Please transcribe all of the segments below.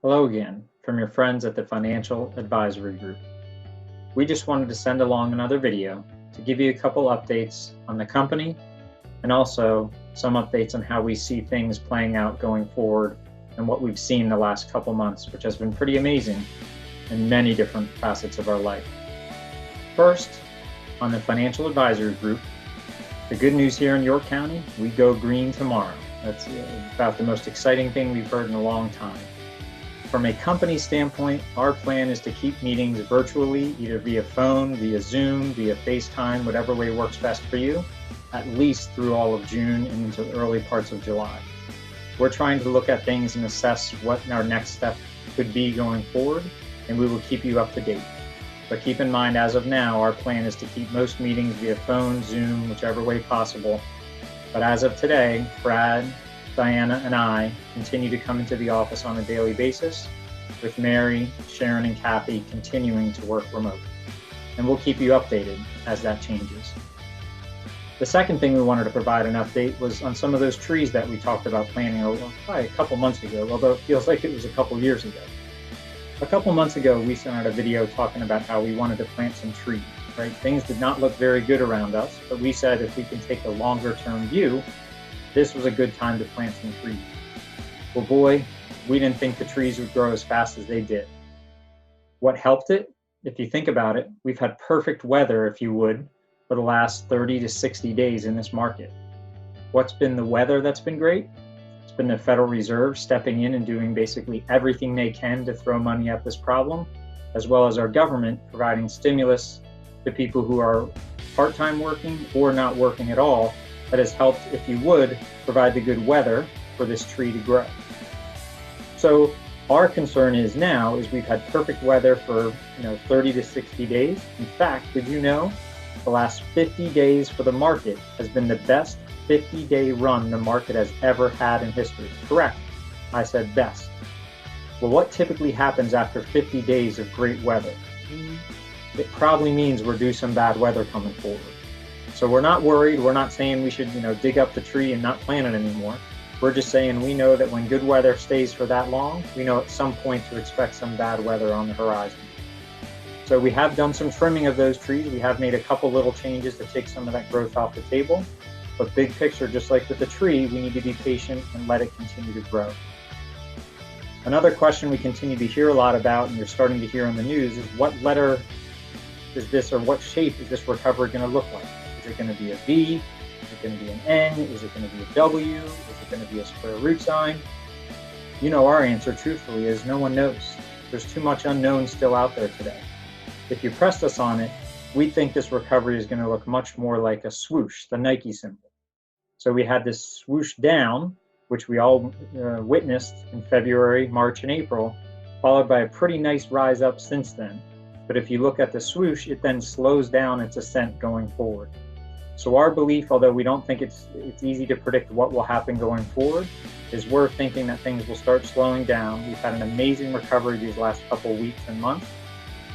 Hello again from your friends at the Financial Advisory Group. We just wanted to send along another video to give you a couple updates on the company and also some updates on how we see things playing out going forward and what we've seen the last couple months, which has been pretty amazing in many different facets of our life. First, on the Financial Advisory Group, the good news here in York County, we go green tomorrow. That's about the most exciting thing we've heard in a long time. From a company standpoint, our plan is to keep meetings virtually, either via phone, via Zoom, via FaceTime, whatever way works best for you, at least through all of June and into the early parts of July. We're trying to look at things and assess what our next step could be going forward, and we will keep you up to date. But keep in mind, as of now, our plan is to keep most meetings via phone, Zoom, whichever way possible. But as of today, Brad, Diana, and I continue to come into the office on a daily basis, with Mary, Sharon, and Kathy continuing to work remote. And we'll keep you updated as that changes. The second thing we wanted to provide an update was on some of those trees that we talked about planting probably a couple months ago, although it feels like it was a couple years ago. A couple months ago, we sent out a video talking about how we wanted to plant some trees, right? Things did not look very good around us, but we said if we can take a longer term view, this was a good time to plant some trees. Well, boy, we didn't think the trees would grow as fast as they did. What helped it? If you think about it, we've had perfect weather, if you would, for the last 30 to 60 days in this market. What's been the weather that's been great? It's been the Federal Reserve stepping in and doing basically everything they can to throw money at this problem, as well as our government providing stimulus to people who are part-time working or not working at all. That has helped, if you would, provide the good weather for this tree to grow. So our concern is now we've had perfect weather for 30 to 60 days. In fact, did you know the last 50 days for the market has been the best 50-day run the market has ever had in history? Correct, I said best. Well, what typically happens after 50 days of great weather? It probably means we're due some bad weather coming forward. So we're not worried. We're not saying we should, dig up the tree and not plant it anymore. We're just saying we know that when good weather stays for that long, we know at some point to expect some bad weather on the horizon. So we have done some trimming of those trees. We have made a couple little changes to take some of that growth off the table. But big picture, just like with the tree, we need to be patient and let it continue to grow. Another question we continue to hear a lot about, and you're starting to hear in the news, is what letter is this, or what shape is this recovery going to look like? Is it going to be a V? Is it going to be an N? Is it going to be a W? Is it going to be a square root sign? Our answer, truthfully, is no one knows. There's too much unknown still out there today. If you pressed us on it, we think this recovery is going to look much more like a swoosh, the Nike symbol. So we had this swoosh down, which we all witnessed in February, March, and April, followed by a pretty nice rise up since then. But if you look at the swoosh, it then slows down its ascent going forward. So our belief, although we don't think it's easy to predict what will happen going forward, is we're thinking that things will start slowing down. We've had an amazing recovery these last couple weeks and months,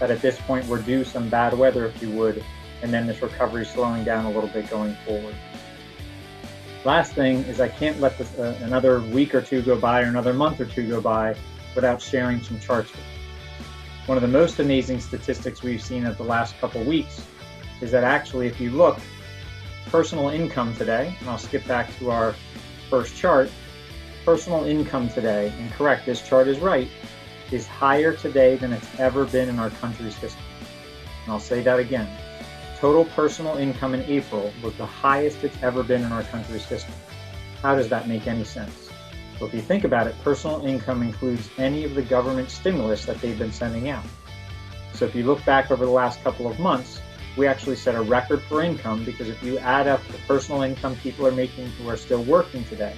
that at this point we're due some bad weather, if you would, and then this recovery is slowing down a little bit going forward. Last thing is I can't let this, another week or two go by or another month or two go by without sharing some charts with you. One of the most amazing statistics we've seen of the last couple weeks is that actually, if you look, personal income today, and I'll skip back to our first chart, personal income today, and correct, this chart is right, is higher today than it's ever been in our country's history. And I'll say that again. Total personal income in April was the highest it's ever been in our country's history. How does that make any sense? Well, if you think about it, personal income includes any of the government stimulus that they've been sending out. So if you look back over the last couple of months, we actually set a record for income, because if you add up the personal income people are making who are still working today,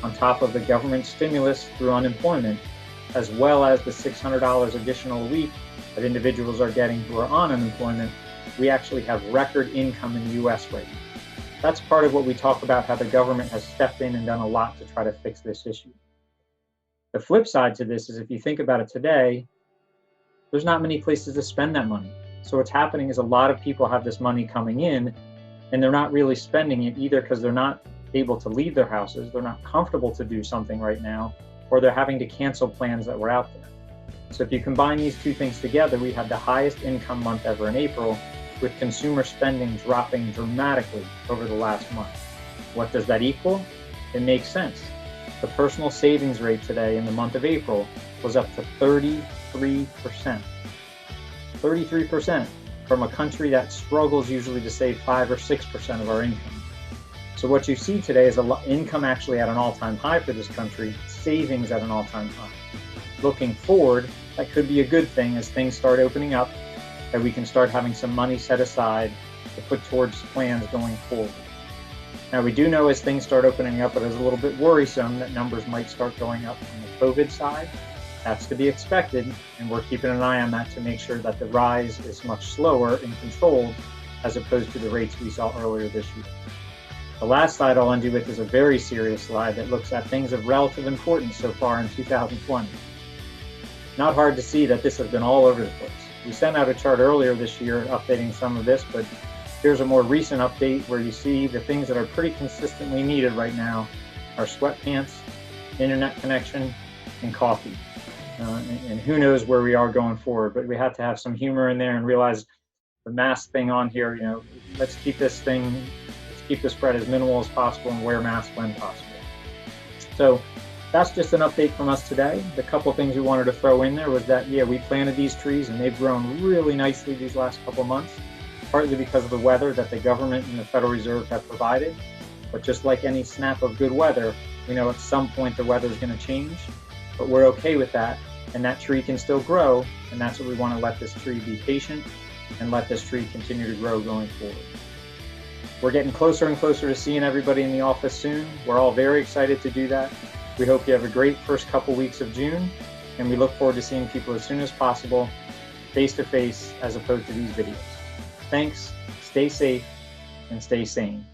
on top of the government stimulus through unemployment, as well as the $600 additional a week that individuals are getting who are on unemployment, we actually have record income in the U.S. right now. That's part of what we talk about, how the government has stepped in and done a lot to try to fix this issue. The flip side to this is, if you think about it today, there's not many places to spend that money. So what's happening is a lot of people have this money coming in and they're not really spending it either because they're not able to leave their houses, they're not comfortable to do something right now, or they're having to cancel plans that were out there. So if you combine these two things together, we had the highest income month ever in April, with consumer spending dropping dramatically over the last month. What does that equal? It makes sense. The personal savings rate today in the month of April was up to 33%. 33% from a country that struggles usually to save 5 or 6% of our income. So what you see today is income actually at an all-time high for this country, savings at an all-time high. Looking forward, that could be a good thing as things start opening up, that we can start having some money set aside to put towards plans going forward. Now, we do know as things start opening up, it is a little bit worrisome that numbers might start going up on the COVID side. That's to be expected, and we're keeping an eye on that to make sure that the rise is much slower and controlled as opposed to the rates we saw earlier this year. The last slide I'll end you with is a very serious slide that looks at things of relative importance so far in 2020. Not hard to see that this has been all over the place. We sent out a chart earlier this year updating some of this, but here's a more recent update where you see the things that are pretty consistently needed right now are sweatpants, internet connection, and coffee. And who knows where we are going forward, but we have to have some humor in there and realize the mask thing on here, let's keep this spread as minimal as possible and wear masks when possible. So that's just an update from us today. The couple things we wanted to throw in there was that, we planted these trees and they've grown really nicely these last couple months, partly because of the weather that the government and the Federal Reserve have provided. But just like any snap of good weather, we know at some point the weather is going to change, but we're okay with that. And that tree can still grow. And that's what we want to let this tree be patient and let this tree continue to grow going forward. We're getting closer and closer to seeing everybody in the office soon. We're all very excited to do that. We hope you have a great first couple weeks of June, and we look forward to seeing people as soon as possible, face-to-face, as opposed to these videos. Thanks, stay safe, and stay sane.